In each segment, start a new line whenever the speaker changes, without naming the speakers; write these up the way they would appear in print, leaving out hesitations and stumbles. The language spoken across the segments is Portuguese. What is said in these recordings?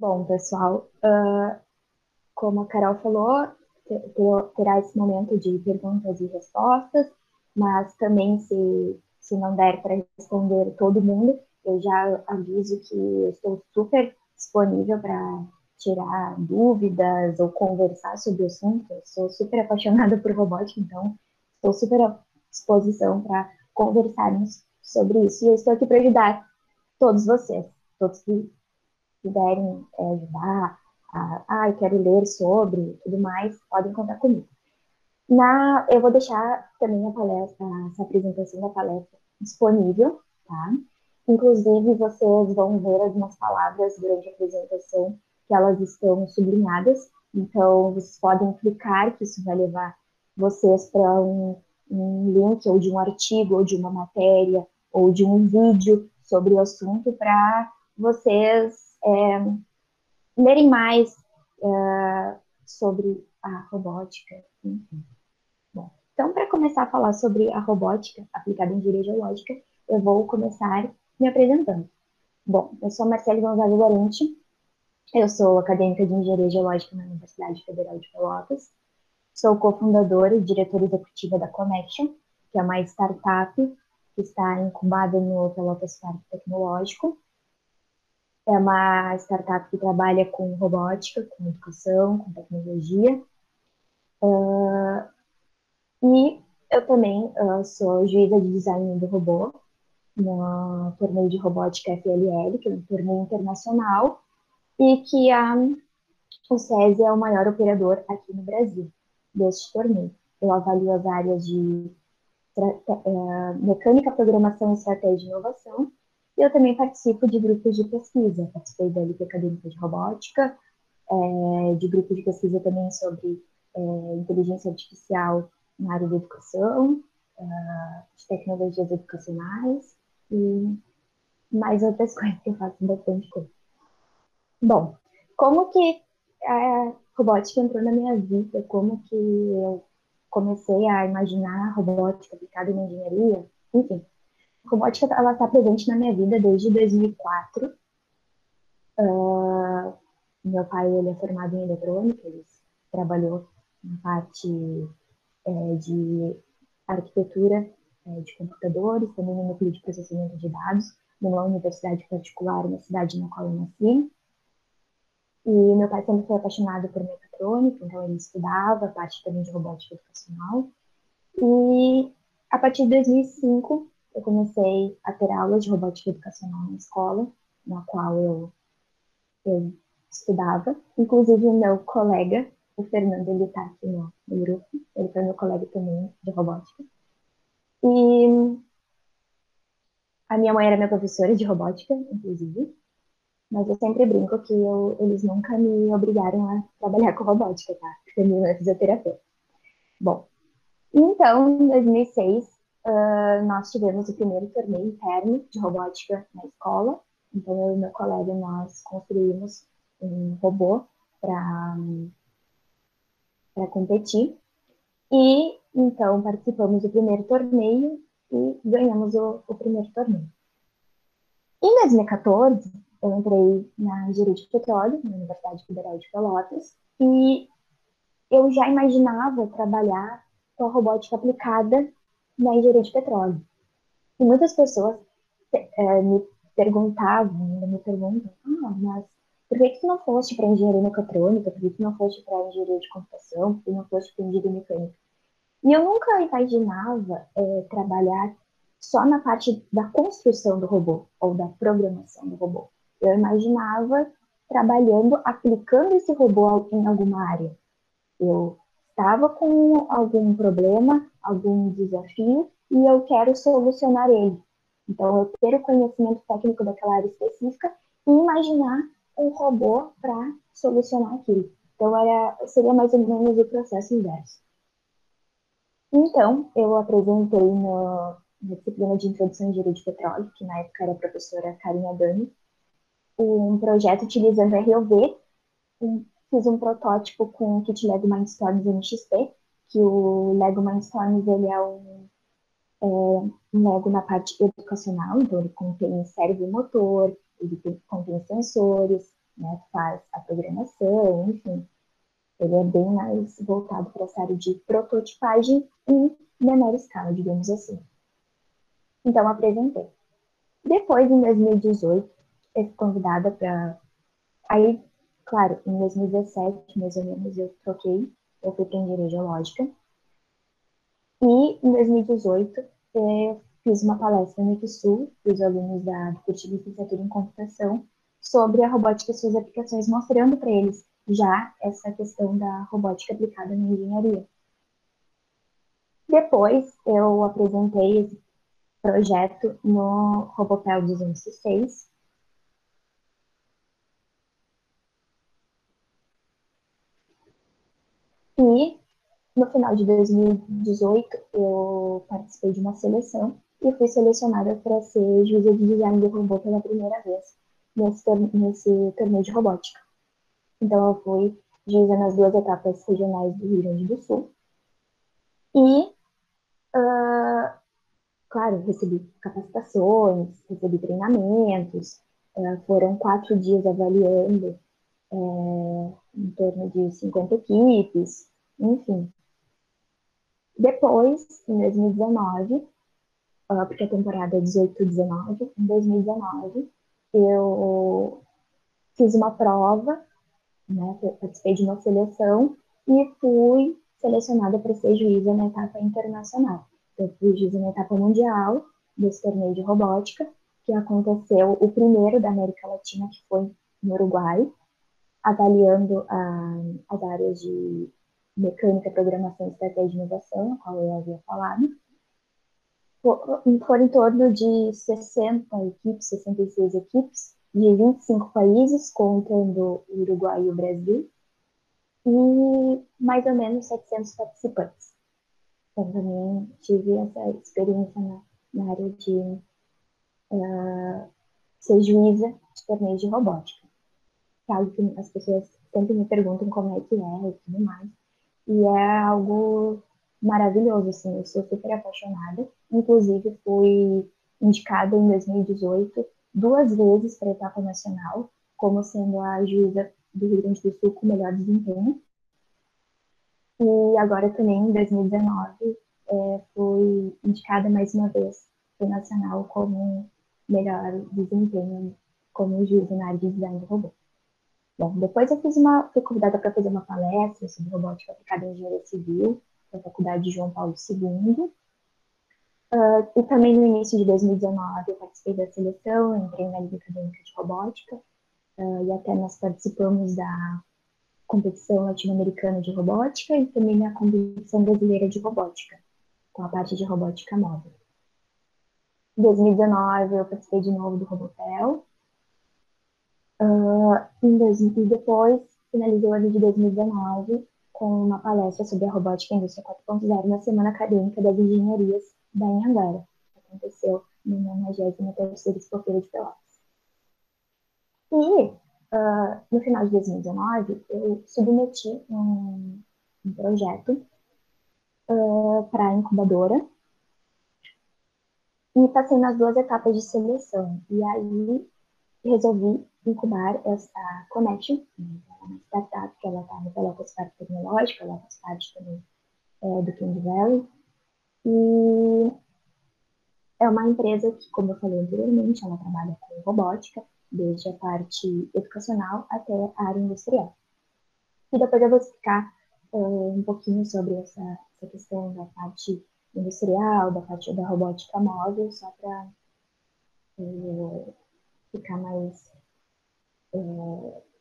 Bom, pessoal, como a Carol falou, terá esse momento de perguntas e respostas, mas também, se não der para responder todo mundo, eu já aviso que eu estou super disponível para tirar dúvidas ou conversar sobre o assunto. Eu sou super apaixonada por robótica, então estou super à disposição para conversarmos sobre isso. E eu estou aqui para ajudar todos vocês, todos que puderem ajudar, eu quero ler sobre tudo mais, podem contar comigo. Eu vou deixar também a palestra, essa apresentação da palestra disponível, tá? Inclusive, vocês vão ver algumas palavras durante a apresentação que elas estão sublinhadas, então vocês podem clicar, que isso vai levar vocês para um link, ou de um artigo, ou de uma matéria, ou de um vídeo sobre o assunto, para vocês lerem mais sobre a robótica, enfim. Bom, então, para começar a falar sobre a robótica aplicada em engenharia geológica, eu vou começar me apresentando. Bom, eu sou Marcele Gonzalez Lorente, eu sou acadêmica de engenharia geológica na Universidade Federal de Pelotas, sou cofundadora e diretora executiva da Connection, que é uma startup que está incubada no Pelotas Parque Tecnológico. É uma startup que trabalha com robótica, com educação, com tecnologia. E eu também sou juíza de design do robô no torneio de robótica FLL, que é um torneio internacional, e que o SESI é o maior operador aqui no Brasil deste torneio. Eu avalio as áreas de mecânica, programação, estratégia e inovação, e eu também participo de grupos de pesquisa. Participei da Liga Acadêmica de Robótica, de grupo de pesquisa também sobre inteligência artificial na área da educação, de tecnologias educacionais e mais outras coisas que eu faço bastante coisa. Bom, como que a robótica entrou na minha vida? Como que eu comecei a imaginar a robótica aplicada na engenharia? Enfim, a robótica ela está presente na minha vida desde 2004. Meu pai ele é formado em eletrônica, ele trabalhou na parte de arquitetura de computadores, também no núcleo de processamento de dados, numa universidade particular na cidade na qual eu nasci. E meu pai sempre foi apaixonado por mecatrônica, então ele estudava a parte também de robótica educacional. E a partir de 2005, eu comecei a ter aulas de robótica educacional na escola, na qual eu estudava. Inclusive, o meu colega, o Fernando, ele está aqui no grupo, ele foi meu colega também de robótica. E a minha mãe era minha professora de robótica, inclusive, mas eu sempre brinco que eles nunca me obrigaram a trabalhar com robótica, tá? Porque minha mãe é fisioterapeuta. Bom, então, em 2006, nós tivemos o primeiro torneio interno de robótica na escola. Então, eu e meu colega, nós construímos um robô para competir. E, então, participamos do primeiro torneio e ganhamos o primeiro torneio. Em 2014, eu entrei na engenharia de petróleo, na Universidade Federal de Pelotas, e eu já imaginava trabalhar com a robótica aplicada na engenharia de petróleo. E muitas pessoas me perguntavam, ainda me perguntam, mas por que tu não foste para engenharia mecatrônica? Por que tu não foste para engenharia de computação? Por que não foste para engenharia mecânica? E eu nunca imaginava trabalhar só na parte da construção do robô ou da programação do robô. Eu imaginava trabalhando, aplicando esse robô em alguma área. Eu estava com algum problema, algum desafio, e eu quero solucionar ele. Então, eu ter o conhecimento técnico daquela área específica e imaginar um robô para solucionar aquilo. Então, seria mais ou menos o processo inverso. Então, eu apresentei na disciplina de Introdução em Engenharia de Petróleo, que na época era a professora Karina Dani, um projeto utilizando ROV. Fiz um protótipo com o kit Lego Mindstorms NXT, que o Lego Mindstorms ele é um Lego na parte educacional, então ele contém cérebro e motor, contém sensores, né, faz a programação, enfim. Ele é bem mais voltado para essa área de prototipagem em menor escala, digamos assim. Então, apresentei. Depois, em 2018, eu fui convidada para... Aí, claro, em 2017, mais ou menos, eu troquei. Eu fui para engenharia geológica. E, em 2018, eu fiz uma palestra no IFSU, para os alunos do curso de licenciatura em computação, sobre a robótica e suas aplicações, mostrando para eles já essa questão da robótica aplicada na engenharia. Depois, eu apresentei esse projeto no Robopel 206. E, no final de 2018, eu participei de uma seleção e fui selecionada para ser juíza de design de robô pela primeira vez nesse torneio de robótica. Então, eu fui juíza nas duas etapas regionais do Rio Grande do Sul. E, claro, recebi capacitações, recebi treinamentos, foram 4 dias avaliando em torno de 50 equipes, enfim. Depois, em 2019, porque a temporada é 18-19, em 2019, eu fiz uma prova, né, participei de uma seleção e fui selecionada para ser juíza na etapa internacional. Eu fui juíza na etapa mundial desse torneio de robótica, que aconteceu o primeiro da América Latina, que foi no Uruguai, avaliando as áreas de mecânica, programação, estratégia e inovação, a qual eu havia falado. Foram em torno de 60 equipes, 66 equipes, de 25 países, contando o Uruguai e o Brasil, e mais ou menos 700 participantes. Então, também tive essa experiência na área de ser juíza de torneios de robótica. É algo que as pessoas sempre me perguntam como é que é e tudo mais. E é algo maravilhoso, assim, eu sou super apaixonada. Inclusive, fui indicada em 2018 duas vezes para a etapa nacional, como sendo a juíza do Rio Grande do Sul com melhor desempenho. E agora também, em 2019, fui indicada mais uma vez para o nacional como melhor desempenho como juíza na área de design de robô. Bom, depois eu fui convidada para fazer uma palestra sobre robótica aplicada em engenharia civil, na Faculdade de João Paulo II. E também no início de 2019 eu participei da seleção, entrei na Liga Acadêmica de Robótica, e até nós participamos da competição latino-americana de robótica e também na competição brasileira de robótica, com a parte de robótica móvel. Em 2019 eu participei de novo do Robotel, e depois finalizei o ano de 2019 com uma palestra sobre a robótica e a indústria 4.0 na Semana Acadêmica das Engenharias da Anhanguera, que aconteceu no 93ª Expofeira de Pelotas. E, no final de 2019, eu submeti um projeto para a incubadora e passei nas duas etapas de seleção. E aí resolvi incubar essa Connection, uma startup que ela está no Pelotas Parque Tecnológico, ela faz parte também do King Valley. E é uma empresa que, como eu falei anteriormente, ela trabalha com robótica, desde a parte educacional até a área industrial. E depois eu vou explicar um pouquinho sobre essa questão da parte industrial, da parte da robótica móvel, só para ficar mais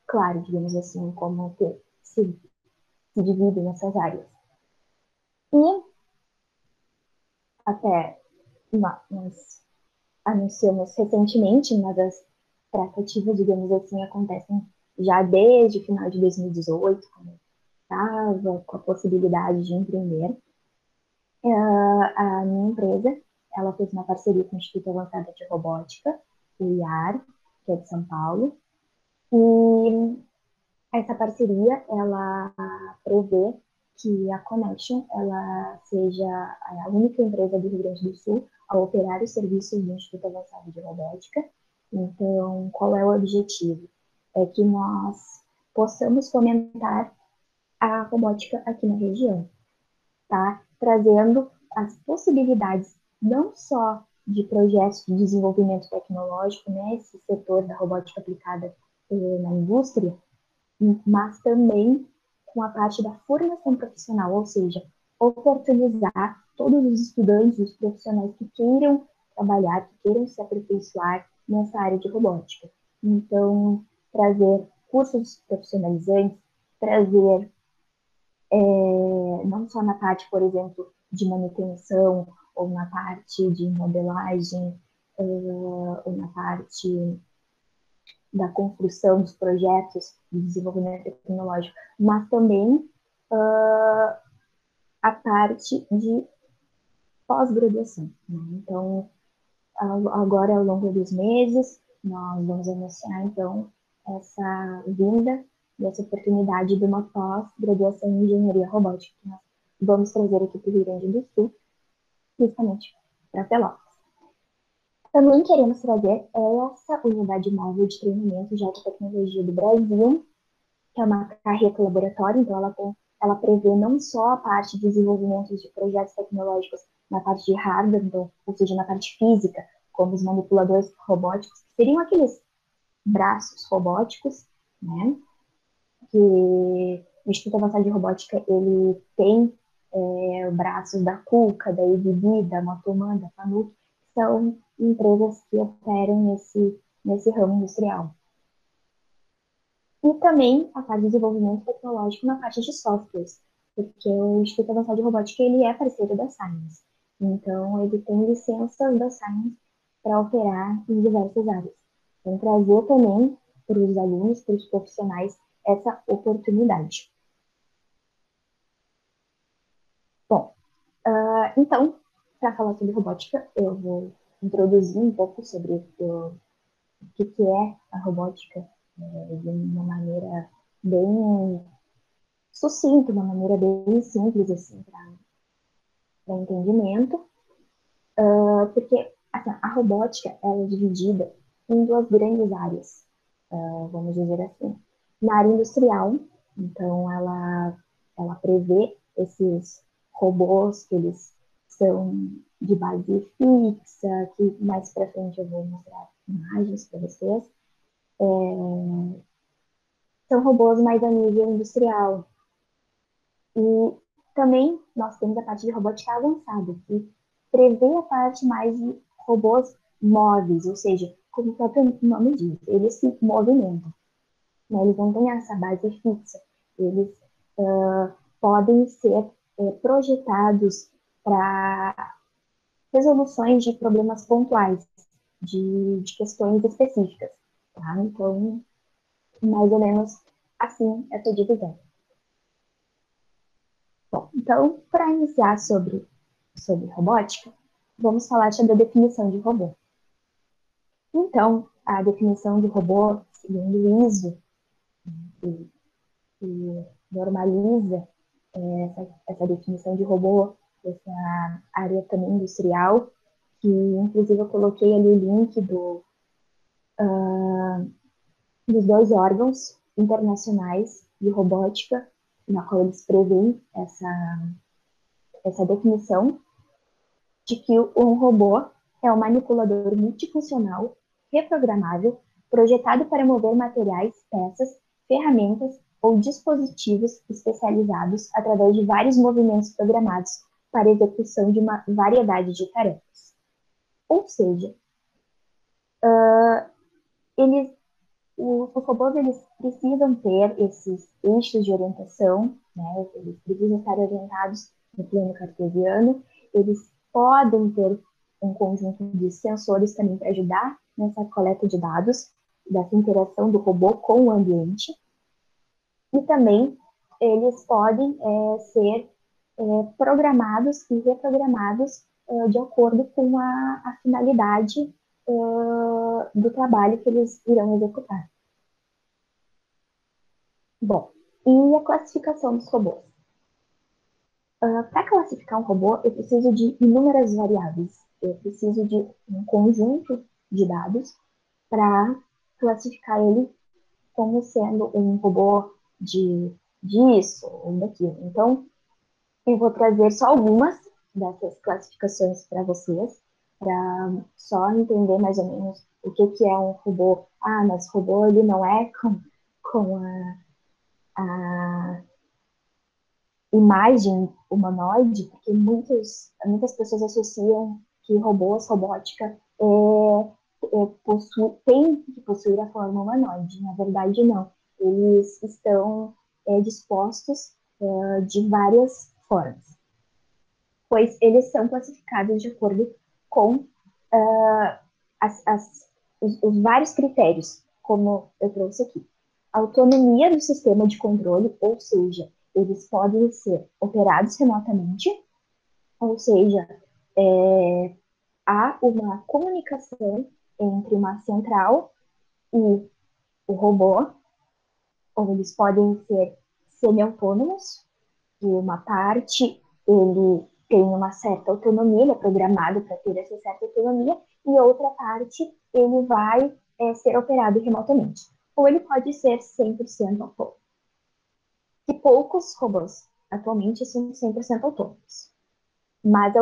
claro, digamos assim, como que se divide nessas áreas. E até nós anunciamos recentemente, mas as tratativas, digamos assim, acontecem já desde o final de 2018, quando estava com a possibilidade de empreender. A minha empresa, ela fez uma parceria com o Instituto Avançado de Robótica, o IAR, que é de São Paulo, e essa parceria, ela prevê que a Connection, ela seja a única empresa do Rio Grande do Sul a operar os serviços do Instituto Avançado de Robótica. Então, qual é o objetivo? é que nós possamos fomentar a robótica aqui na região, tá? Trazendo as possibilidades não só de projetos de desenvolvimento tecnológico, né, esse setor da robótica aplicada na indústria, mas também com a parte da formação profissional, ou seja, oportunizar todos os estudantes, os profissionais que queiram trabalhar, que queiram se aperfeiçoar nessa área de robótica. Então, trazer cursos profissionalizantes, trazer não só na parte, por exemplo, de manutenção, ou na parte de modelagem, ou na parte da construção dos projetos de desenvolvimento tecnológico, mas também a parte de pós-graduação. Né? Então, agora, ao longo dos meses, nós vamos anunciar, então, essa vinda e essa oportunidade de uma pós-graduação em engenharia robótica que nós vamos trazer aqui para o Rio Grande do Sul, principalmente para Pelotas. Também queremos trazer essa unidade móvel de treinamento de alta tecnologia do Brasil, que é uma carreta laboratório, então ela prevê não só a parte de desenvolvimento de projetos tecnológicos na parte de hardware, então, ou seja, na parte física, como os manipuladores robóticos, que seriam aqueles braços robóticos, né? Que o Instituto Avançado de Robótica, ele tem braços da KUKA, da EVB, da Motoman, da FANUC, que são empresas que operam nesse ramo industrial. E também a parte de desenvolvimento tecnológico na parte de softwares, porque o Instituto Avançado de Robótica ele é parceiro da Science. Então, ele tem licenças da Science para operar em diversas áreas. Então, trazer também para os alunos, para os profissionais, essa oportunidade. Bom, então, para falar sobre robótica, eu vou introduzir um pouco sobre o que é a robótica de uma maneira bem sucinta, uma maneira bem simples, assim, para entendimento, porque assim, a robótica ela é dividida em duas grandes áreas, vamos dizer assim. Na área industrial, então ela prevê esses robôs que eles são de base fixa, que mais para frente eu vou mostrar imagens para vocês. São robôs mais a nível industrial. E também nós temos a parte de robótica avançada, que prevê a parte mais de robôs móveis, ou seja, como o próprio nome diz, eles se movimentam. Né? Eles não têm essa base fixa. Eles podem ser projetados para resoluções de problemas pontuais, de questões específicas. Tá? Então, mais ou menos assim essa divisão. Bom, então, para iniciar sobre robótica, vamos falar sobre a definição de robô. Então, a definição de robô, segundo o ISO, que normaliza essa definição de robô, essa área também industrial, que inclusive eu coloquei ali o link dos dois órgãos internacionais de robótica, na qual eles prevêem essa definição de que um robô é um manipulador multifuncional, reprogramável, projetado para mover materiais, peças, ferramentas ou dispositivos especializados através de vários movimentos programados para execução de uma variedade de tarefas. Ou seja, os robôs eles precisam ter esses eixos de orientação, né? Eles precisam estar orientados no plano cartesiano, eles podem ter um conjunto de sensores também para ajudar nessa coleta de dados, dessa interação do robô com o ambiente, e também eles podem ser programados e reprogramados de acordo com a finalidade do trabalho que eles irão executar. Bom, e a classificação dos robôs? Para classificar um robô, eu preciso de inúmeras variáveis. Eu preciso de um conjunto de dados para classificar ele como sendo um robô disso ou daquilo. Então, eu vou trazer só algumas dessas classificações para vocês, para só entender mais ou menos o que é um robô. Ah, mas robô ele não é com a imagem humanoide, porque muitas pessoas associam que robôs, robótica, tem que possuir a forma humanoide. Na verdade, não. Eles estão dispostos de várias formas, pois eles são classificados de acordo com os vários critérios, como eu trouxe aqui. Autonomia do sistema de controle, ou seja, eles podem ser operados remotamente, ou seja, há uma comunicação entre uma central e o robô, ou eles podem ser semi-autônomos, e uma parte ele tem uma certa autonomia, ele é programado para ter essa certa autonomia, e outra parte ele vai ser operado remotamente. Ou ele pode ser 100% autônomo. E poucos robôs atualmente são 100% autônomos, mas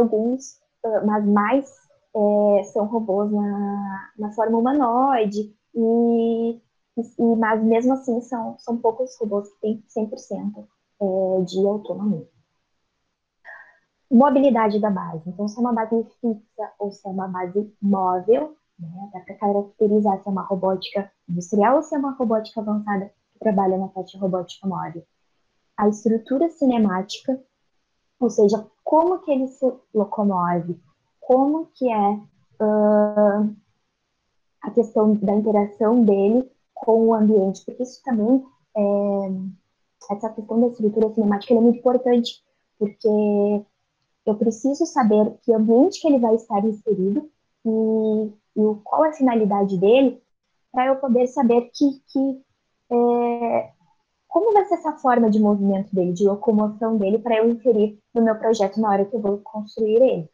mas mais são robôs na forma humanoide, mas mesmo assim são poucos robôs que têm 100% de autonomia. Mobilidade da base. Então, se é uma base fixa ou se é uma base móvel, né, dá para caracterizar se é uma robótica industrial ou se é uma robótica avançada que trabalha na parte robótica móvel. A estrutura cinemática, ou seja, como que ele se locomove, como que é a questão da interação dele com o ambiente, porque isso também, essa questão da estrutura cinemática é muito importante, porque eu preciso saber que ambiente que ele vai estar inserido qual é a finalidade dele, para eu poder saber como vai ser essa forma de movimento dele, de locomoção dele, para eu inserir no meu projeto na hora que eu vou construir ele.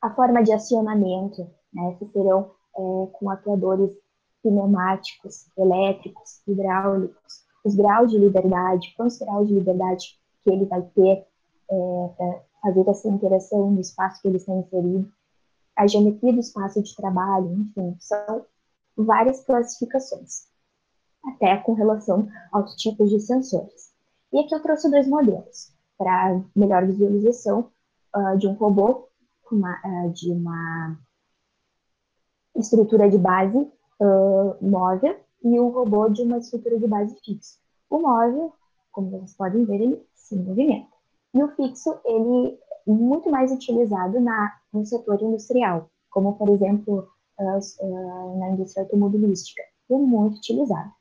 A forma de acionamento, né, se serão com atuadores pneumáticos, elétricos, hidráulicos, os graus de liberdade, quantos graus de liberdade que ele vai ter para fazer essa interação no espaço que ele está inserido, a geometria do espaço de trabalho, enfim, são várias classificações, até com relação aos tipos de sensores. E aqui eu trouxe dois modelos, para melhor visualização de um robô de uma estrutura de base móvel e um robô de uma estrutura de base fixa. O móvel, como vocês podem ver, ele se movimenta. E o fixo, ele é muito mais utilizado no setor industrial, como, por exemplo, na indústria automobilística. É muito utilizado.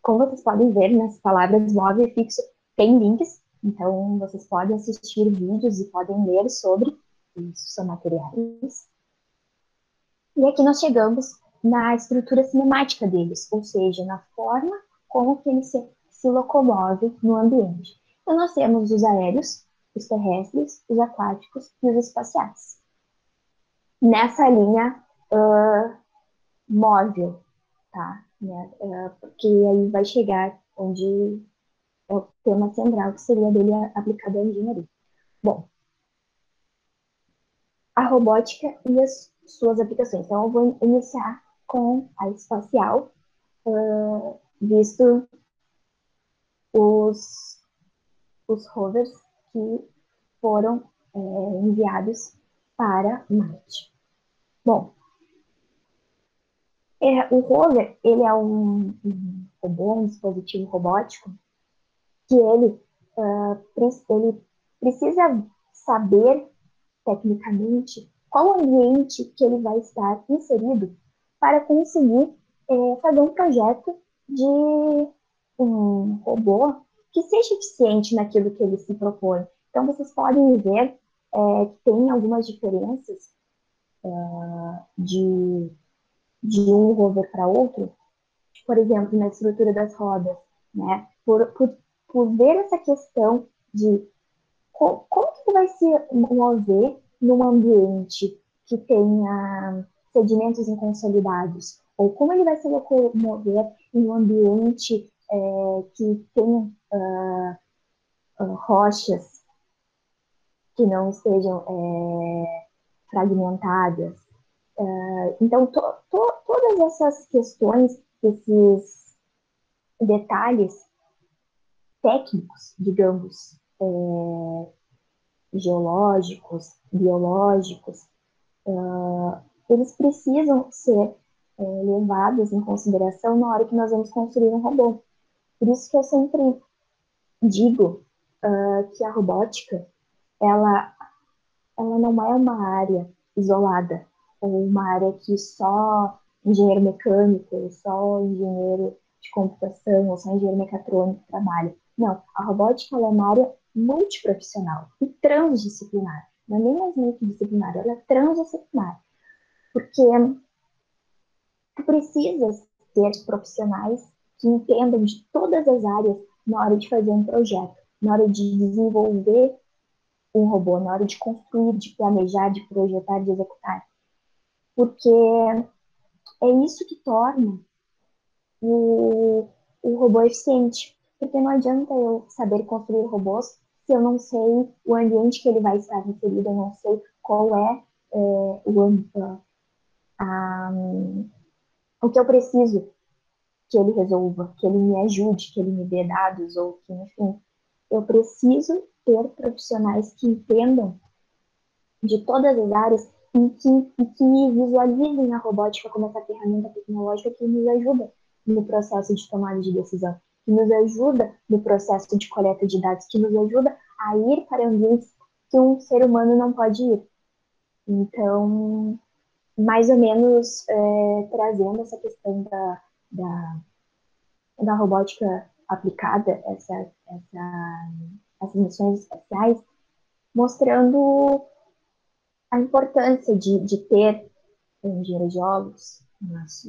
Como vocês podem ver nas palavras móvel e fixo, tem links, então vocês podem assistir vídeos e podem ler sobre isso, são materiais. E aqui nós chegamos na estrutura cinemática deles, ou seja, na forma como que ele se locomove no ambiente. Então nós temos os aéreos, os terrestres, os aquáticos e os espaciais. Nessa linha móvel, tá? Porque aí vai chegar onde é o tema central, que seria dele aplicado à engenharia. Bom, a robótica e as suas aplicações. Então, eu vou iniciar com a espacial, visto os rovers que foram enviados para Marte. Bom, o rover, ele é um robô, um dispositivo robótico, que ele precisa saber, tecnicamente, qual ambiente que ele vai estar inserido para conseguir fazer um projeto de um robô que seja eficiente naquilo que ele se propõe. Então, vocês podem ver que tem algumas diferenças de um rover para outro, por exemplo, na estrutura das rodas, né? Por ver essa questão de como que vai se mover num ambiente que tenha sedimentos inconsolidados, ou como ele vai se locomover em um ambiente que tem rochas que não estejam fragmentadas. Então, todas essas questões, esses detalhes técnicos, digamos, geológicos, biológicos, eles precisam ser levados em consideração na hora que nós vamos construir um robô. Por isso que eu sempre digo que a robótica, ela, ela não é uma área isolada, ou uma área que só engenheiro mecânico, ou só engenheiro de computação, ou só engenheiro mecatrônico trabalha. Não, a robótica é uma área multiprofissional e transdisciplinar. Não é nem mais multidisciplinar, ela é transdisciplinar. Porque tu precisas ter profissionais que entendam de todas as áreas na hora de fazer um projeto, na hora de desenvolver um robô, na hora de construir, de planejar, de projetar, de executar. Porque é isso que torna o robô eficiente. Porque não adianta eu saber construir robôs se eu não sei o ambiente que ele vai estar inserido, eu não sei qual é, o que eu preciso que ele resolva, que ele me ajude, que ele me dê dados, ou que, enfim, eu preciso ter profissionais que entendam de todas as áreas e que visualizem a robótica como essa ferramenta tecnológica que nos ajuda no processo de tomada de decisão, que nos ajuda no processo de coleta de dados, que nos ajuda a ir para ambientes que um ser humano não pode ir. Então, mais ou menos trazendo essa questão da robótica aplicada, essas missões espaciais, mostrando a importância de ter engenheiros nas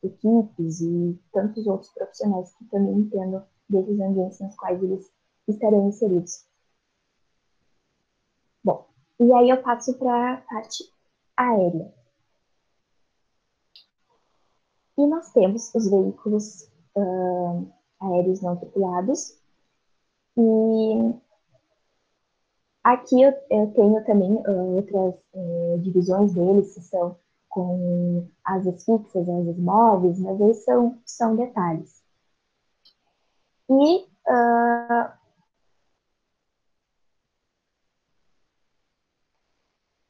equipes e tantos outros profissionais que também entendam desses ambientes nos quais eles estarão inseridos. Bom, e aí eu passo para a parte aérea. E nós temos os veículos aéreos não tripulados. E aqui eu tenho também outras divisões deles, que são com asas fixas, asas móveis, mas esses são detalhes. E,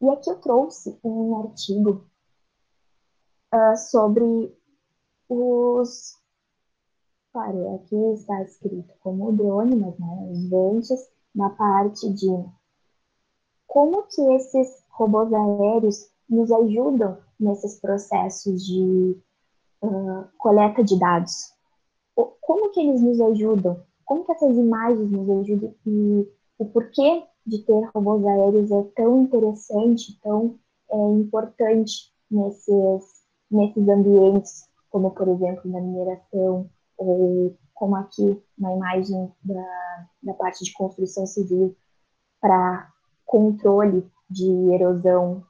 e aqui eu trouxe um artigo sobre os. Claro, aqui está escrito como drone, mas né, os ventos, na parte de como que esses robôs aéreos nos ajudam nesses processos de coleta de dados. Como que eles nos ajudam? Como que essas imagens nos ajudam? E o porquê de ter robôs aéreos é tão interessante, tão importante nesses ambientes, como, por exemplo, na mineração, ou como aqui na imagem da parte de construção civil, para controle de erosão,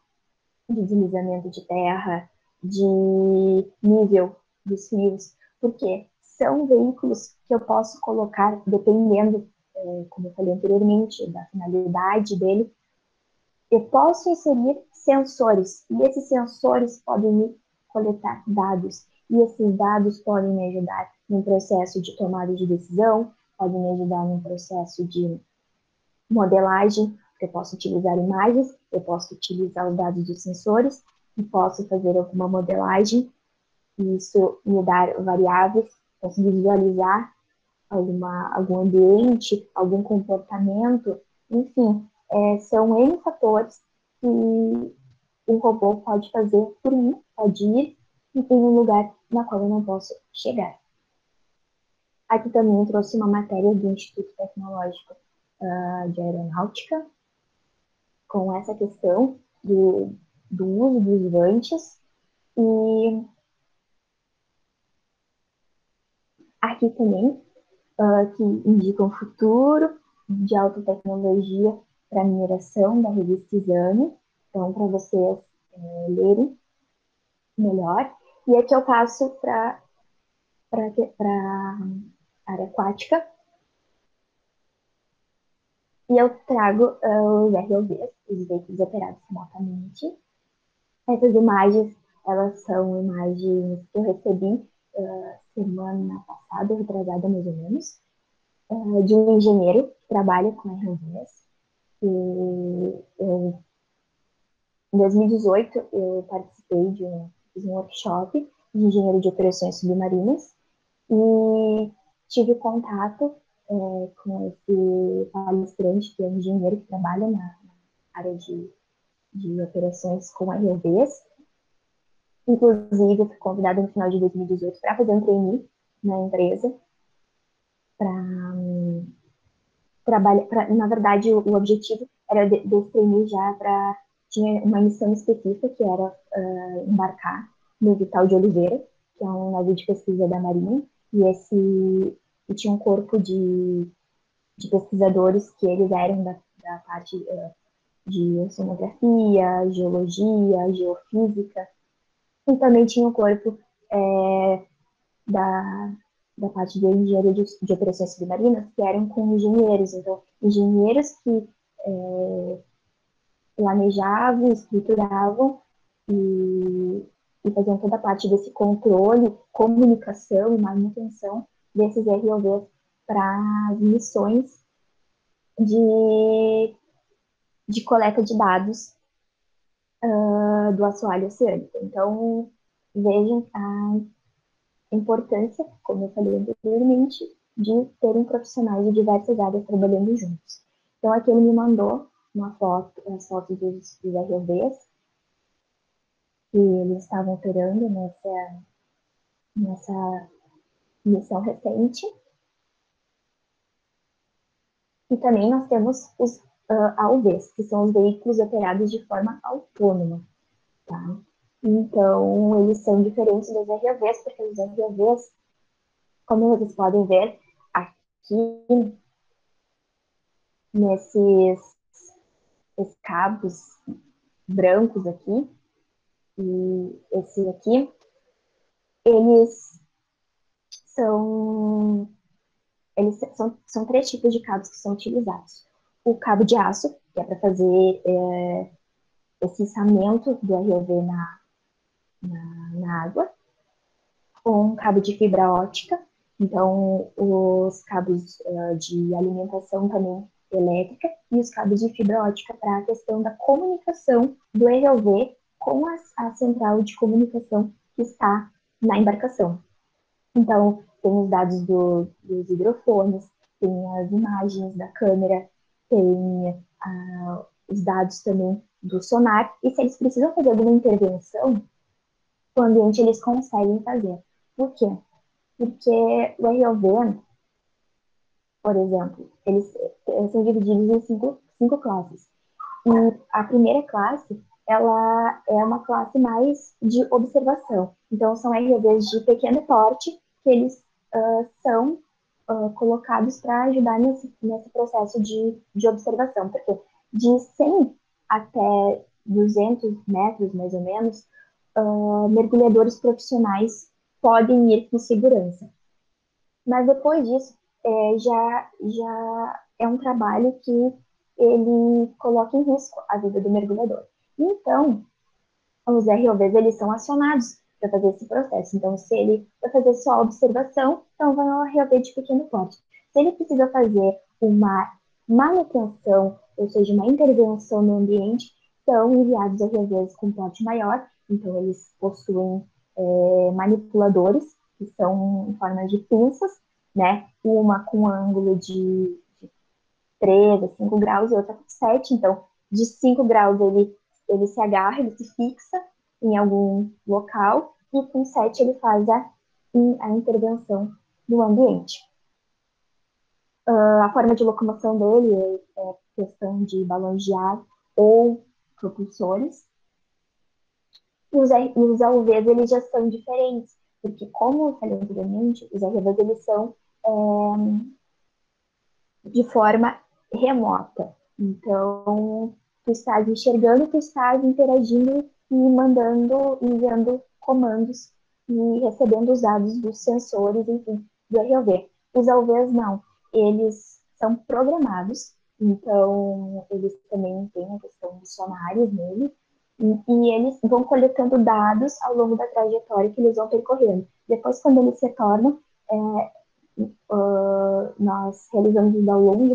de deslizamento de terra, de nível dos rios, porque são veículos que eu posso colocar, dependendo, como eu falei anteriormente, da finalidade dele, eu posso inserir sensores, e esses sensores podem me coletar dados, e esses dados podem me ajudar no processo de tomada de decisão, podem me ajudar no processo de modelagem, eu posso utilizar imagens, eu posso utilizar os dados dos sensores e posso fazer alguma modelagem, e isso me dar variáveis, posso visualizar algum ambiente, algum comportamento, enfim, são N fatores que um robô pode fazer por mim, pode ir em um lugar na qual eu não posso chegar. Aqui também trouxe uma matéria do Instituto Tecnológico de Aeronáutica, com essa questão do uso dos vantes. E aqui também, que indica um futuro de alta tecnologia para a mineração da revista Exame, então para vocês lerem melhor. E aqui eu passo para a área aquática e eu trago os ROVs, os veículos operados remotamente. Essas imagens, elas são imagens que eu recebi semana passada, retrasada mais ou menos, de um engenheiro que trabalha com ROVs. Em 2018, eu participei de um workshop de engenheiro de operações submarinas e tive contato com esse palestrante, que é um engenheiro que trabalha na área de operações com ROVs. Inclusive, eu fui convidada no final de 2018 para fazer um trainee na empresa, para trabalhar. Na verdade, o objetivo era desse trainee já para. Tinha uma missão específica, que era embarcar no Vital de Oliveira, que é um navio de pesquisa da Marinha, e tinha um corpo de pesquisadores que eles eram da parte de oceanografia, geologia, geofísica, e também tinha o corpo da, da parte de engenharia de operações submarinas, que eram com engenheiros, então, engenheiros que planejavam, estruturavam e faziam toda a parte desse controle, comunicação e manutenção desses ROVs para as missões de coleta de dados do assoalho oceânico. Então, vejam a importância, como eu falei anteriormente, de terem profissionais de diversas áreas trabalhando juntos. Então, aqui ele me mandou as fotos dos ROVs que eles estavam operando nessa missão recente. E também nós temos os AUVs, que são os veículos operados de forma autônoma. Tá? Então, eles são diferentes dos ROVs, porque os ROVs, como vocês podem ver aqui, nesses cabos brancos aqui, e esse aqui, eles são são três tipos de cabos que são utilizados. O cabo de aço, que é para fazer esse içamento do ROV na água, um cabo de fibra ótica, então os cabos de alimentação também elétrica, e os cabos de fibra ótica para a questão da comunicação do ROV com a central de comunicação que está na embarcação. Então, tem os dados dos hidrofones, tem as imagens da câmera, tem os dados também do sonar, e se eles precisam fazer alguma intervenção no ambiente, eles conseguem fazer. Por quê? Porque o ROV, por exemplo, eles são divididos em cinco classes. E a primeira classe, ela é uma classe mais de observação. Então, são ROVs de pequeno porte, que eles são colocados para ajudar nesse processo de observação. Porque de 100 até 200 metros, mais ou menos, mergulhadores profissionais podem ir com segurança. Mas depois disso, já é um trabalho que ele coloca em risco a vida do mergulhador. Então, os ROVs, eles são acionados para fazer esse processo. Então, se ele vai fazer só observação, então vai ao ROV de pequeno porte. Se ele precisa fazer uma manutenção, ou seja, uma intervenção no ambiente, são enviados ROVs com porte maior. Então, eles possuem manipuladores, que são em forma de pinças, né? Uma com ângulo de 3 a 5 graus e outra com 7. Então, de 5 graus ele se agarra, ele se fixa em algum local, e com 7 ele faz a intervenção no ambiente. A forma de locomoção dele é questão de balões de ar ou propulsores. E os AUVs, eles já são diferentes, porque, como eu falei anteriormente, os AUVs, eles são de forma remota. Então, tu estás enxergando, tu estás interagindo e enviando comandos e recebendo os dados dos sensores, enfim, do ROV. Os AUVs não, eles são programados, então eles também têm a questão dos sonares nele, e eles vão coletando dados ao longo da trajetória que eles vão percorrendo. Depois, quando eles retornam, nós realizamos o download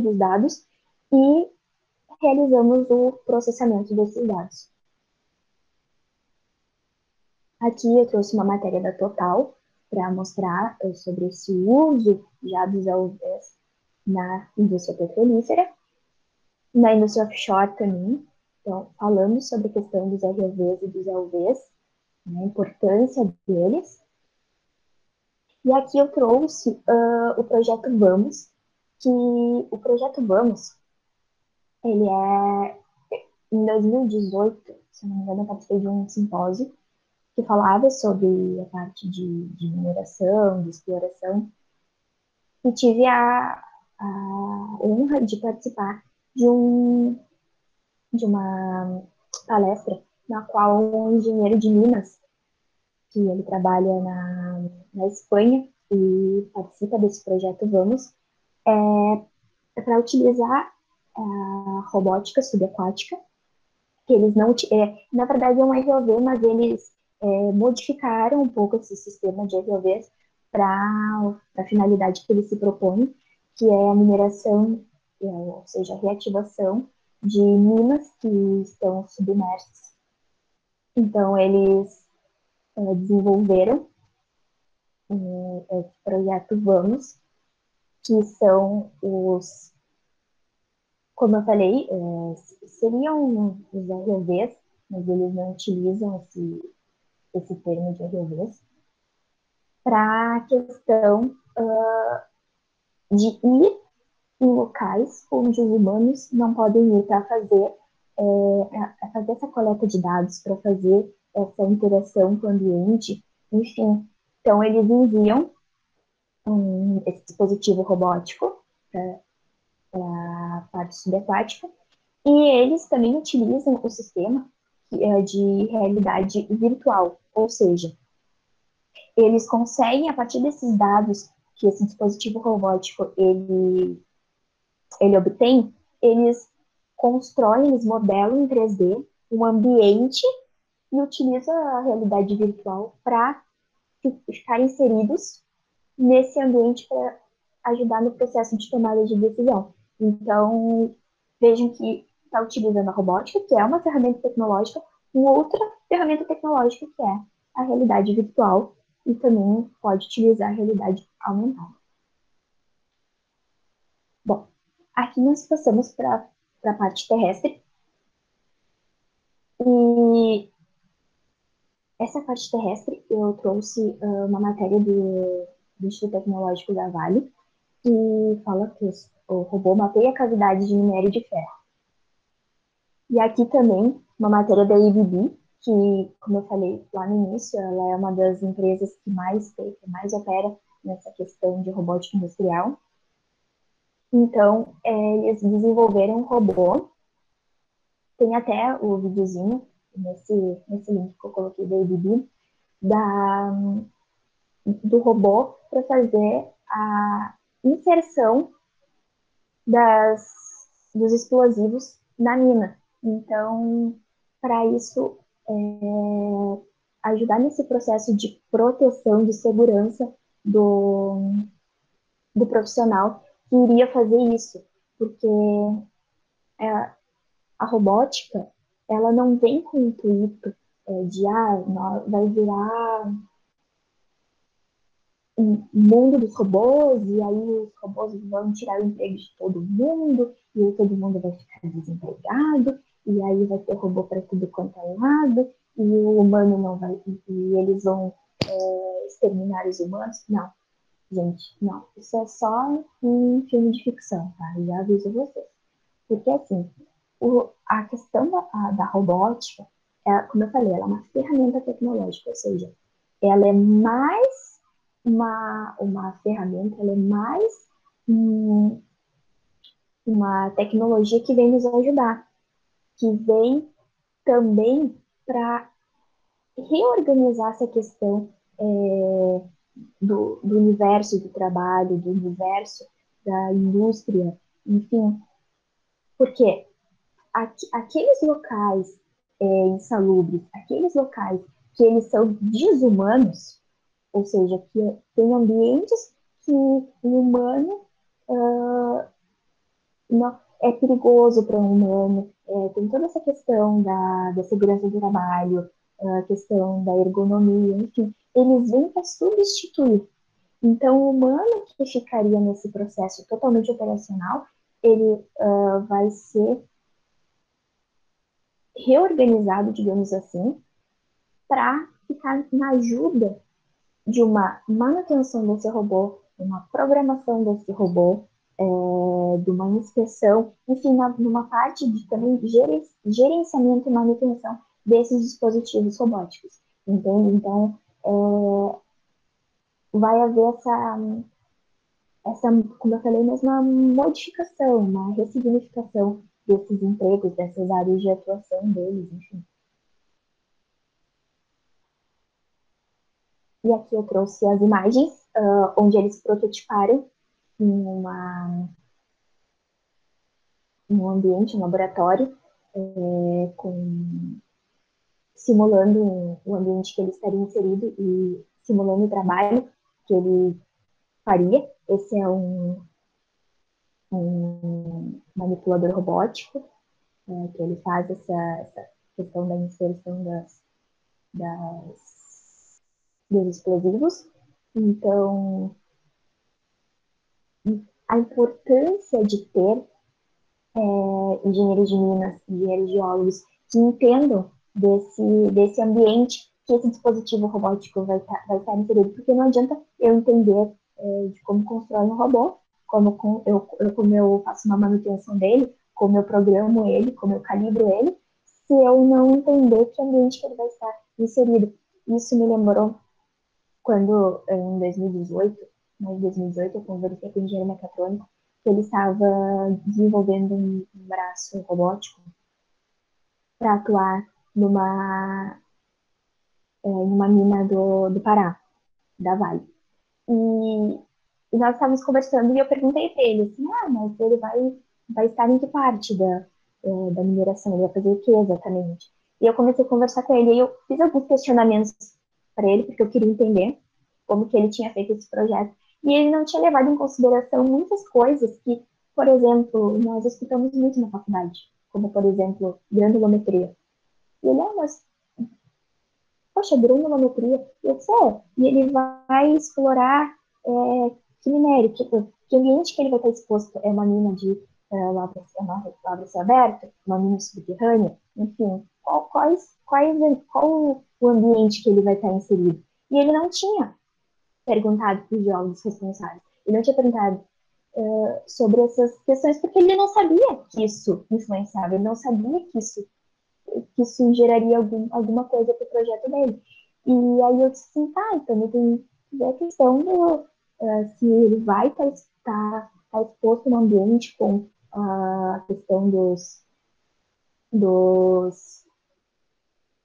dos dados e realizamos o processamento desses dados. Aqui eu trouxe uma matéria da Total para mostrar sobre esse uso já dos AUVs na indústria petrolífera, na indústria offshore também. Então, falamos sobre a questão dos ROVs e dos AUVs, né, a importância deles. E aqui eu trouxe o projeto Vamos, que o projeto Vamos, ele é, em 2018, se não me engano, eu participei de um simpósio que falava sobre a parte de mineração, de exploração, e tive a honra de participar de, de uma palestra na qual um engenheiro de Minas, que ele trabalha na Espanha e participa desse projeto Vamos, para utilizar a robótica subaquática, que eles não, na verdade é um ROV, mas eles modificaram um pouco esse sistema de ROVs para a finalidade que eles se propõem, que é a mineração, ou seja, a reativação de minas que estão submersas. Então, eles desenvolveram esse projeto Vamos, que são os, como eu falei, seriam os ROVs, mas eles não utilizam esse termo de ROVs, para a questão de ir em locais onde os humanos não podem ir para fazer, fazer essa coleta de dados, para fazer essa interação com o ambiente, enfim. Então, eles enviam esse dispositivo robótico para a parte subaquática e eles também utilizam o sistema de realidade virtual, ou seja, eles conseguem, a partir desses dados que esse dispositivo robótico ele obtém, eles constroem, eles modelam em 3D um ambiente e utilizam a realidade virtual para ficar inseridos nesse ambiente para ajudar no processo de tomada de decisão. Então, vejam que está utilizando a robótica, que é uma ferramenta tecnológica, uma outra ferramenta tecnológica, que é a realidade virtual, e também pode utilizar a realidade aumentada. Bom, aqui nós passamos para a parte terrestre, e essa parte terrestre eu trouxe uma matéria do Instituto Tecnológico da Vale, que fala que o robô mapeia a cavidade de minério de ferro. E aqui também uma matéria da ABB, que, como eu falei lá no início, ela é uma das empresas que mais opera nessa questão de robótica industrial. Então, eles desenvolveram um robô, tem até o videozinho nesse link que eu coloquei da ABB, do robô para fazer a inserção dos explosivos na mina. Então, para isso, ajudar nesse processo de proteção, de segurança do profissional que iria fazer isso, porque a robótica, ela não vem com o intuito de, vai virar um mundo dos robôs, e aí os robôs vão tirar o emprego de todo mundo, e aí todo mundo vai ficar desempregado, e aí vai ter robô para tudo quanto é lado, e o humano não vai, e eles vão exterminar os humanos. Não, gente, não. Isso é só um filme de ficção, tá? Já aviso vocês. Porque, assim, a questão da robótica, como eu falei, ela é uma ferramenta tecnológica, ou seja, ela é mais uma ferramenta, ela é mais uma tecnologia que vem nos ajudar, que vem também para reorganizar essa questão do universo do trabalho, do universo da indústria, enfim, porque aqueles locais insalubres, aqueles locais que eles são desumanos, ou seja, que tem ambientes que o humano não, é perigoso para um humano, tem toda essa questão da segurança do trabalho, a questão da ergonomia, enfim, eles vêm para substituir. Então, o humano que ficaria nesse processo totalmente operacional, ele vai ser reorganizado, digamos assim, para ficar na ajuda de uma manutenção desse robô, uma programação desse robô, de uma inspeção, enfim, numa parte de também gerenciamento e manutenção desses dispositivos robóticos, entende? Então, vai haver essa, como eu falei, mesmo uma modificação, uma ressignificação desses empregos, dessas áreas de atuação deles, enfim. E aqui eu trouxe as imagens, onde eles prototiparam em um ambiente, um laboratório, simulando o ambiente que ele estaria inserido e simulando o trabalho que ele faria. Esse é um manipulador robótico, que ele faz essa questão da inserção dos explosivos. Então, a importância de ter engenheiros de minas, engenheiros geólogos que entendam desse ambiente que esse dispositivo robótico vai estar inserido, porque não adianta eu entender de como constrói um robô, como eu faço uma manutenção dele, como eu programo ele, como eu calibro ele, se eu não entender que ambiente que ele vai estar inserido. Isso me lembrou quando, em 2018, em 2018, eu conversei com o engenheiro mecatrônico, que ele estava desenvolvendo um braço robótico para atuar numa mina do Pará, da Vale. E, e nós estávamos conversando e eu perguntei para ele assim, mas ele vai estar em que parte da mineração? Ele vai fazer o que exatamente? E eu comecei a conversar com ele e eu fiz alguns questionamentos para ele, porque eu queria entender como que ele tinha feito esse projeto. E ele não tinha levado em consideração muitas coisas que, por exemplo, nós escutamos muito na faculdade, como, por exemplo, granulometria. E ele, mas, poxa, granulometria, eu disse, e ele vai explorar que minério, que ambiente que ele vai estar exposto, é uma mina de lavra céu aberto, uma mina subterrânea, enfim, qual o ambiente que ele vai estar inserido. E ele não tinha perguntado para os geólogos responsáveis. Ele não tinha perguntado sobre essas questões porque ele não sabia que isso influenciava, ele não sabia que isso geraria alguma coisa para o projeto dele. E aí eu disse assim, tá, então tem a questão se ele vai estar exposto no ambiente com a questão dos,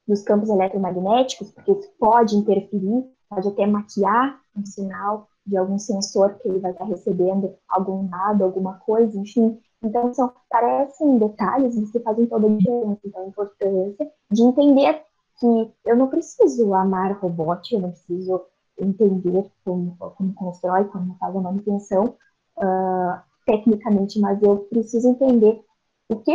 dos campos eletromagnéticos, porque isso pode interferir, pode até maquiar um sinal de algum sensor que ele vai estar recebendo algum dado, alguma coisa, enfim. Então, parecem detalhes, mas que fazem toda a diferença. Então, a importância de entender que eu não preciso amar robótica, eu não preciso entender como constrói, como faz a manutenção tecnicamente, mas eu preciso entender o que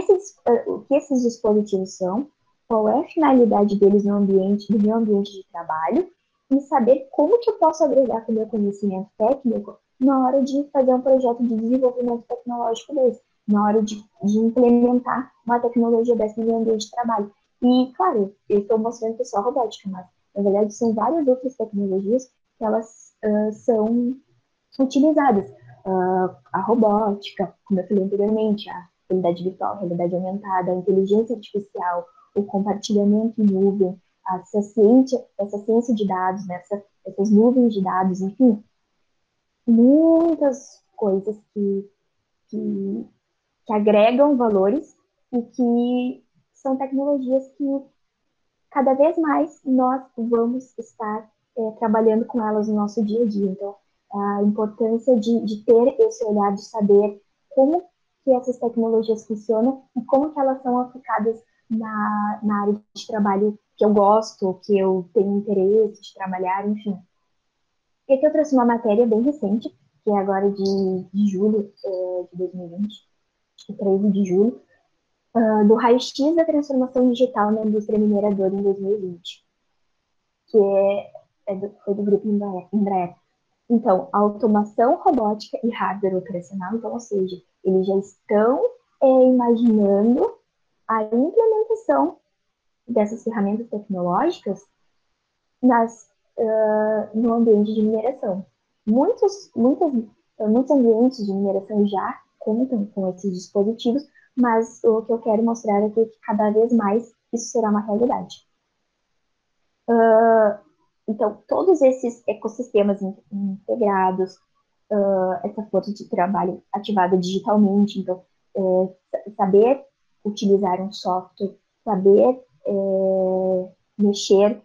esses dispositivos são, qual é a finalidade deles no meu ambiente de trabalho, e saber como que eu posso agregar com o meu conhecimento técnico na hora de fazer um projeto de desenvolvimento tecnológico desse, na hora de implementar uma tecnologia dessa no meu ambiente de trabalho. E, claro, eu estou mostrando que é só robótica, mas, na verdade, são várias outras tecnologias que elas são utilizadas. A robótica, como eu falei anteriormente, a realidade virtual, a realidade aumentada, a inteligência artificial, o compartilhamento em nuvem, essa ciência de dados, essas nuvens de dados, enfim, muitas coisas que, que agregam valores e que são tecnologias que cada vez mais nós vamos estar trabalhando com elas no nosso dia a dia. Então, a importância de ter esse olhar, de saber como que essas tecnologias funcionam e como que elas são aplicadas na área de trabalho que eu gosto, que eu tenho interesse de trabalhar, enfim. E aqui eu trouxe uma matéria bem recente, que é agora de julho de 2020, acho que 13 de julho, do raio-x da transformação digital na indústria mineradora em 2020, que foi do grupo Embraer. Então, automação robótica e hardware operacional, então, ou seja, eles já estão imaginando a implementação dessas ferramentas tecnológicas no ambiente de mineração. Muitos ambientes de mineração já contam com esses dispositivos, mas o que eu quero mostrar é que cada vez mais isso será uma realidade. Então, todos esses ecossistemas integrados, essa força de trabalho ativada digitalmente, então, saber utilizar um software, saber mexer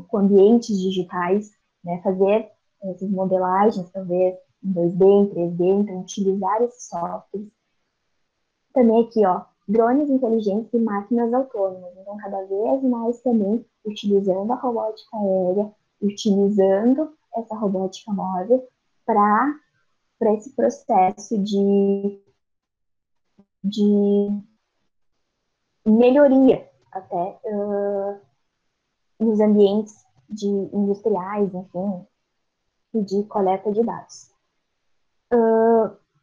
com ambientes digitais, né, fazer essas modelagens, talvez em 2D, em 3D, então utilizar esses softwares. Também aqui, ó, drones inteligentes e máquinas autônomas. Então, cada vez mais também utilizando a robótica aérea, utilizando essa robótica móvel para esse processo de melhoria até nos ambientes industriais, enfim, e de coleta de dados.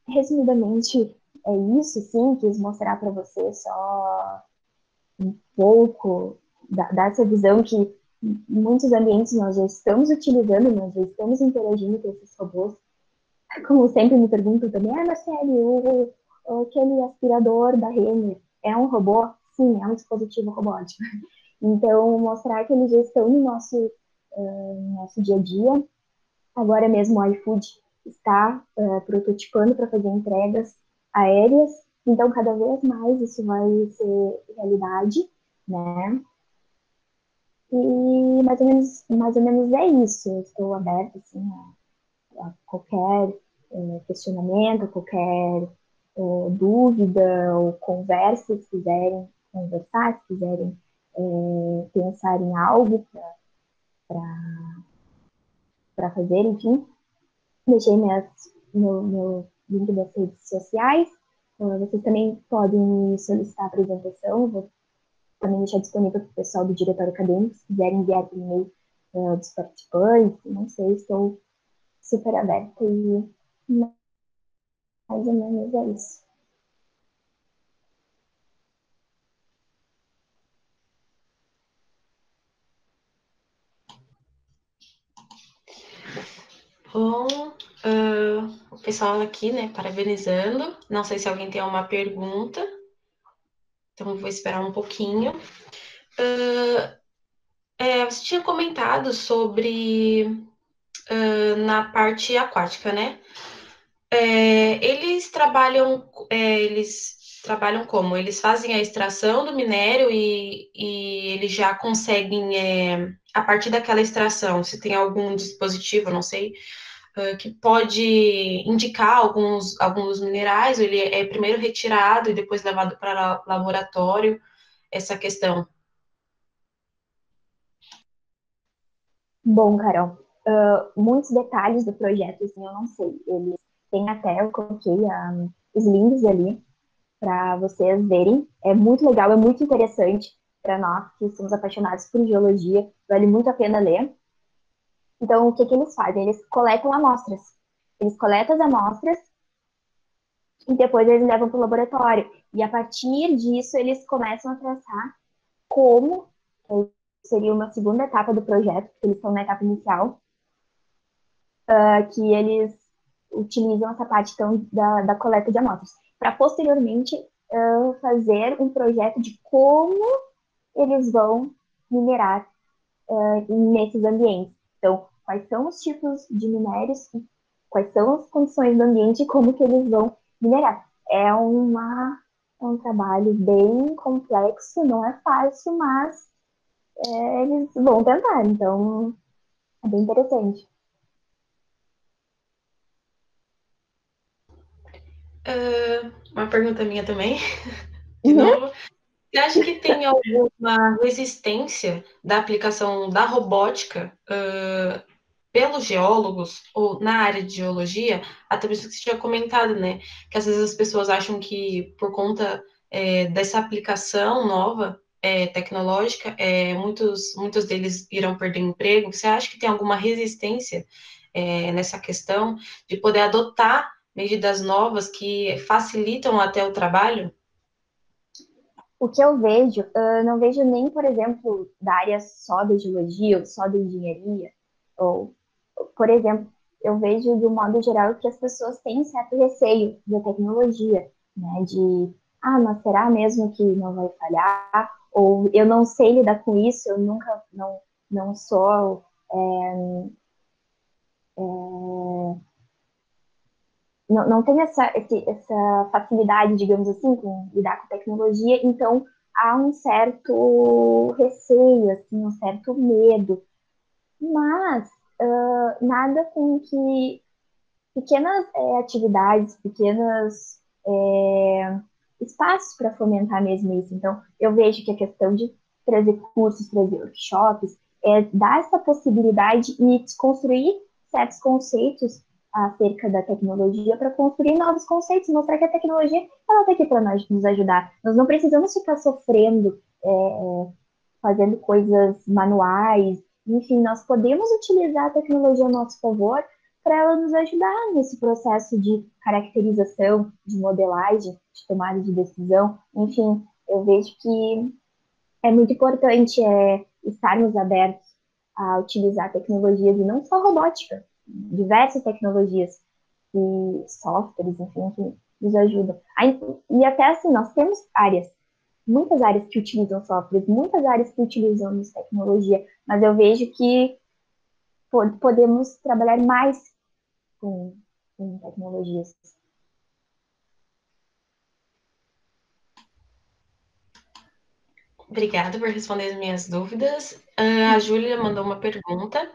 Resumidamente, é isso, sim, quis mostrar para você só um pouco dar essa visão que em muitos ambientes nós já estamos utilizando, nós já estamos interagindo com esses robôs. Como sempre me perguntam também, Marcelo, aquele aspirador da Renner é um robô? Sim, é um dispositivo robótico. Então, mostrar que eles já estão no nosso dia a dia. Agora mesmo o iFood está prototipando para fazer entregas aéreas, então cada vez mais isso vai ser realidade, né? E mais ou menos é isso. Eu estou aberta assim, a qualquer questionamento, qualquer dúvida ou conversa, se quiserem conversar, se quiserem pensar em algo para fazer, enfim. Deixei meu link das redes sociais. Vocês também podem me solicitar a apresentação. Vou também deixar disponível para o pessoal do diretório acadêmico, se quiserem enviar por e-mail dos participantes. Não sei, estou super aberta e mais ou menos é isso.
Bom, o pessoal aqui, né, parabenizando. Não sei se alguém tem uma pergunta, então eu vou esperar um pouquinho. Você tinha comentado sobre na parte aquática, né? Eles trabalham como? Eles fazem a extração do minério e eles já conseguem, a partir daquela extração, se tem algum dispositivo, não sei, que pode indicar alguns minerais, ou ele é primeiro retirado e depois levado para laboratório, essa questão.
Bom, Carol, muitos detalhes do projeto, assim, eu não sei. Eles têm até, eu coloquei os links ali para vocês verem. É muito legal, é muito interessante para nós que somos apaixonados por geologia. Vale muito a pena ler. Então, o que que eles fazem? Eles coletam amostras. Eles coletam as amostras e depois eles levam para o laboratório. E a partir disso, eles começam a traçar como, seria uma segunda etapa do projeto, porque eles estão na etapa inicial, que eles utilizam essa parte então, da coleta de amostras, para posteriormente fazer um projeto de como eles vão minerar nesses ambientes. Então, quais são os tipos de minérios, quais são as condições do ambiente e como que eles vão minerar. É um trabalho bem complexo, não é fácil, mas eles vão tentar, então é bem interessante.
Uma pergunta minha também, de
Uhum.
novo. Você acha que tem alguma resistência da aplicação da robótica pelos geólogos ou na área de geologia? Até por isso que você tinha comentado, né? Que às vezes as pessoas acham que por conta dessa aplicação nova tecnológica, muitos deles irão perder emprego. Você acha que tem alguma resistência nessa questão de poder adotar medidas novas que facilitam até o trabalho?
O que eu vejo, não vejo nem, por exemplo, da área só da geologia ou só da engenharia, ou, por exemplo, eu vejo de um modo geral que as pessoas têm certo receio da tecnologia, né? De, mas será mesmo que não vai falhar? Ou eu não sei lidar com isso, eu nunca, não sou, não tenho essa facilidade, digamos assim, com lidar com tecnologia, então há um certo receio, assim, um certo medo, mas nada com que pequenas atividades, pequenos espaços para fomentar mesmo isso. Então, eu vejo que a questão de trazer cursos, trazer workshops, dar essa possibilidade e desconstruir certos conceitos acerca da tecnologia para construir novos conceitos, mostrar que a tecnologia ela está aqui para nós nos ajudar. Nós não precisamos ficar sofrendo, fazendo coisas manuais, enfim, nós podemos utilizar a tecnologia a nosso favor para ela nos ajudar nesse processo de caracterização, de modelagem, de tomada de decisão. Enfim, eu vejo que é muito importante estarmos abertos a utilizar tecnologias e não só robótica, diversas tecnologias e softwares, enfim, que nos ajudam. E até assim, nós temos muitas áreas que utilizam softwares, muitas áreas que utilizam tecnologia, mas eu vejo que podemos trabalhar mais com, com tecnologias.
Obrigada por responder as minhas dúvidas. A Júlia mandou uma pergunta.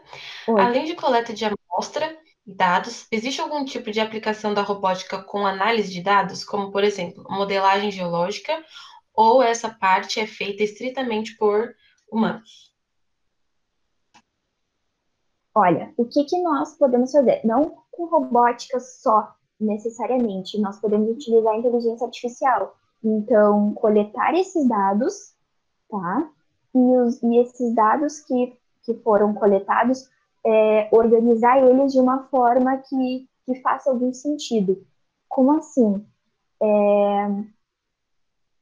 Oi.
Além de coleta de amostra e dados, existe algum tipo de aplicação da robótica com análise de dados, como, por exemplo, modelagem geológica, ou essa parte é feita estritamente por humanos?
Olha, o que nós podemos fazer? Não com robótica só, necessariamente. Nós podemos utilizar a inteligência artificial. Então, coletar esses dados, tá? E esses dados que foram coletados, organizar eles de uma forma que faça algum sentido. Como assim?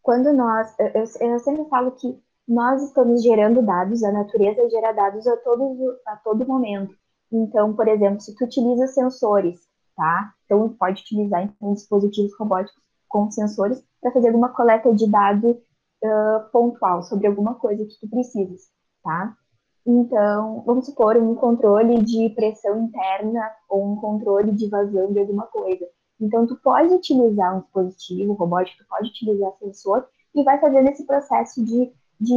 Quando eu sempre falo que nós estamos gerando dados, a natureza gera dados a todo momento. Então, por exemplo, se tu utiliza sensores, tá? Então, pode utilizar então, dispositivos robóticos com sensores para fazer alguma coleta de dado pontual sobre alguma coisa que tu precisas, tá? Então, vamos supor um controle de pressão interna ou um controle de vazão de alguma coisa. Então, tu pode utilizar um dispositivo robótico, tu pode utilizar sensor e vai fazendo esse processo de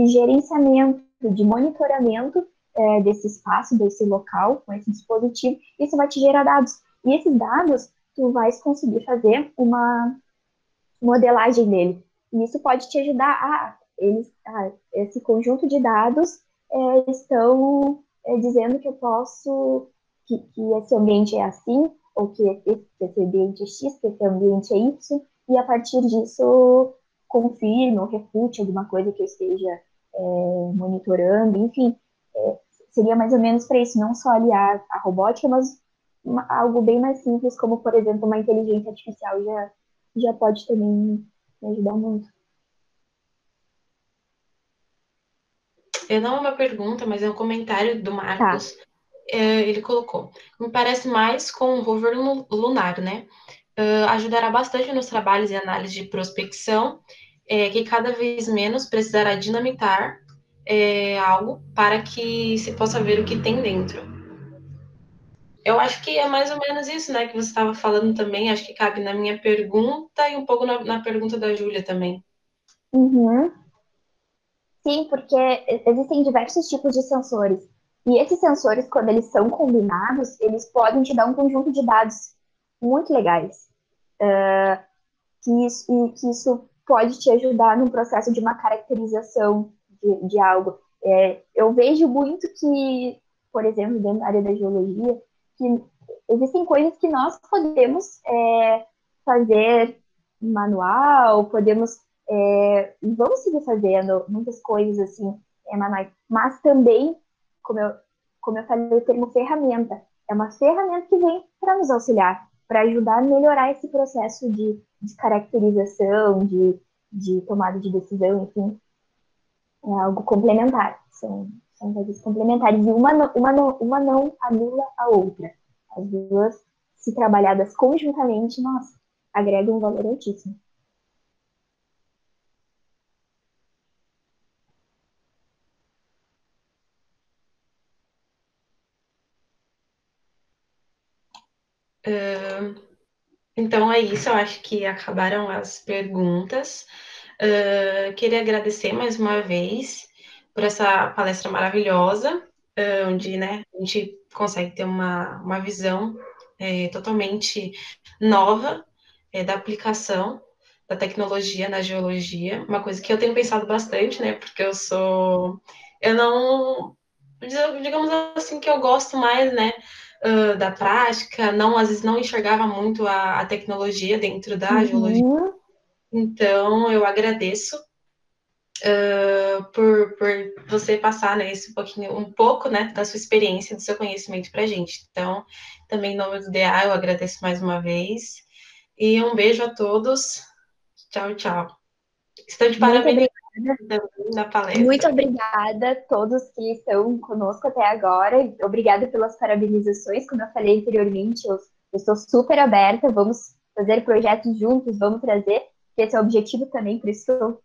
gerenciamento, de monitoramento desse espaço, desse local, com esse dispositivo. Isso vai te gerar dados. E esses dados, tu vais conseguir fazer uma modelagem dele. E isso pode te ajudar esse conjunto de dados estão dizendo que eu posso, que esse ambiente é assim, ou que esse ambiente é X, que esse ambiente é Y, e a partir disso confirme ou refute alguma coisa que eu esteja monitorando, enfim, seria mais ou menos para isso, não só aliar a robótica, mas algo bem mais simples, como, por exemplo, uma inteligência artificial já pode também me ajudar muito.
Não é uma pergunta, mas é um comentário do
Tá.
Marcos. Ele colocou: me parece mais com o rover lunar, né? Ajudará bastante nos trabalhos e análise de prospecção, que cada vez menos precisará dinamitar algo para que se possa ver o que tem dentro. Eu acho que é mais ou menos isso, né, que você estava falando também. Acho que cabe na minha pergunta e um pouco na pergunta da Júlia também.
Uhum. Sim, porque existem diversos tipos de sensores. E esses sensores, quando eles são combinados, eles podem te dar um conjunto de dados muito legais. Que isso pode te ajudar no processo de uma caracterização de algo. Eu vejo muito que, por exemplo, dentro da área da geologia, que existem coisas que nós podemos fazer manual, podemos vamos seguir fazendo muitas coisas assim manuais, mas também, como eu falei, o termo ferramenta é uma ferramenta que vem para nos auxiliar, para ajudar a melhorar esse processo de caracterização, de tomada de decisão, enfim, é algo complementar. São coisas complementares e uma não anula a outra. As duas, se trabalhadas conjuntamente, nossa, agregam um valor altíssimo.
Então é isso, eu acho que acabaram as perguntas. Queria agradecer mais uma vez por essa palestra maravilhosa, onde, né, a gente consegue ter uma visão totalmente nova da aplicação da tecnologia na geologia, uma coisa que eu tenho pensado bastante, né, porque eu não, digamos assim, que eu gosto mais, né, da prática, às vezes não enxergava muito a tecnologia dentro da geologia.
Uhum.
Então, eu agradeço por você passar, né, um pouco, né, da sua experiência, do seu conhecimento para a gente. Então, também em nome do DA, eu agradeço mais uma vez. E um beijo a todos. Tchau, tchau. Estou de
Muito
parabéns
obrigada.
na
Muito
palestra.
obrigada a todos que estão conosco até agora. Obrigada pelas parabenizações. Como eu falei anteriormente, eu estou super aberta. Vamos fazer projetos juntos, vamos trazer, que esse é o objetivo também, por isso eu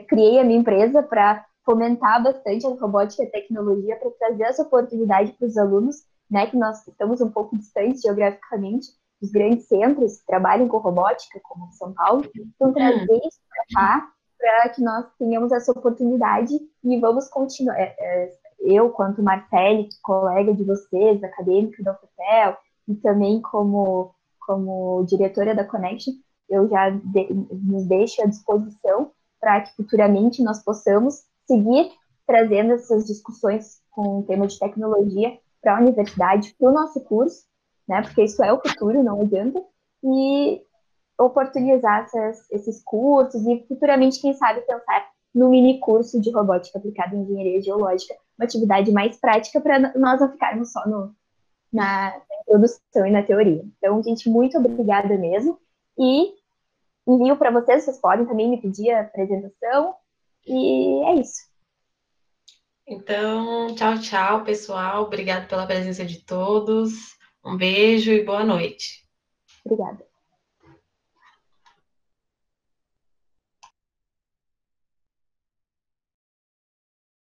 criei a minha empresa para fomentar bastante a robótica e a tecnologia, para trazer essa oportunidade para os alunos, né, que nós estamos um pouco distantes geograficamente dos grandes centros que trabalham com robótica, como São Paulo, então trazer isso para cá, para que nós tenhamos essa oportunidade e vamos continuar. Eu, quanto Marcele, colega de vocês, acadêmica da UFPEL, e também como diretora da Connection, eu já nos deixo à disposição para que futuramente nós possamos seguir trazendo essas discussões com o tema de tecnologia para a universidade, para o nosso curso, né? Porque isso é o futuro, não adianta. E oportunizar esses cursos e futuramente, quem sabe, pensar no mini curso de robótica aplicada em engenharia geológica, uma atividade mais prática para nós não ficarmos só na introdução e na teoria. Então, gente, muito obrigada mesmo. E envio para vocês, vocês podem também me pedir a apresentação. E é isso.
Então, tchau, tchau, pessoal. Obrigado pela presença de todos. Um beijo e boa noite.
Obrigada.